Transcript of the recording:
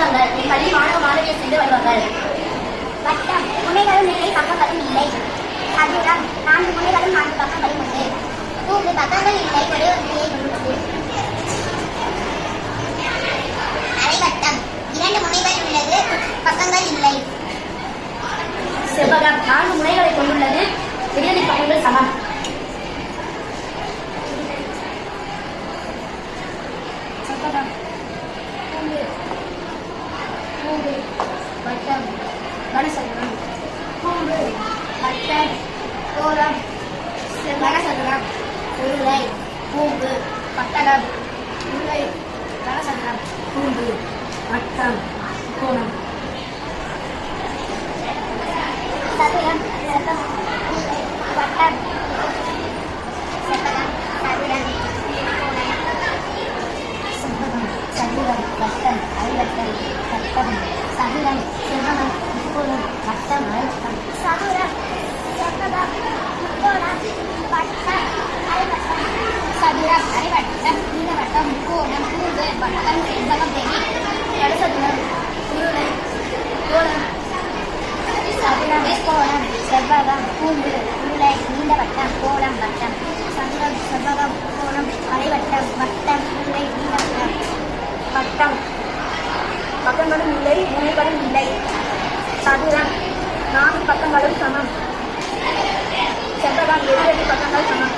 வடிவங்கள் என் பள்ளி மாணவ மாணவியை செய்த வடிவங்கள். வட்டம் முனைகளும் இல்லை பக்கங்களும் இல்லை. சதுரம் 4 முனைகளும் 4 பக்கங்களும் உண்டு. கூம்பு பக்கங்கள் இல்லை ஒரே ஒரு முனையை கொண்டுள்ளது. அரைவட்டம் 2 முனைகள் உள்ளது பக்கங்கள் இல்லை. செவ்வகம் 4 முனைகளை கொண்டுள்ளது எதிரெதிர் பக்கங்கள் சமம். சதுரம் கூம்பு கூம்பு வட்டம் கனசதுரம் கூம்பு வட்டம் கோலம் கனசதுரம் உருளை கூம்பு பட்டகம் உருளை கனசதுரம் கூம்பு வட்டம் கோணம். சதுரம் செவ்வகம் உருளை வட்டம் செவ்வகம் சதுரம் செவ்வகம் சதுரம் வட்டம் அரைவட்டம் சட்டகம் சதுரம் செவ்வகம் முக்கோணம் வட்டம் அரைவட்டம். சதுரம் செவ்வகம் முக்கோணம் வட்டம் அரைவட்டம் சதுரம் அரைவட்டம் நீளவட்டம் முக்கோணம் கூம்பு வட்டம் செவ்வகம் வெளி கனசதுரம் உருளை கோணம் சதுரம் கோணம் செவ்வகம் கூம்பு உருளை நீண்டவட்டம் கோலம் வட்டம் சதுரம் செவ்வகம் கோணம் அரைவட்டம் வட்டம் உருளை நீண்டவட்டம். வட்டம் பக்கங்களும் இல்லை முனைகளும் இல்லை. சதுரம் 4 பக்கங்களும் சமம். செவ்வகம் 7 பக்கங்கள் சமம்.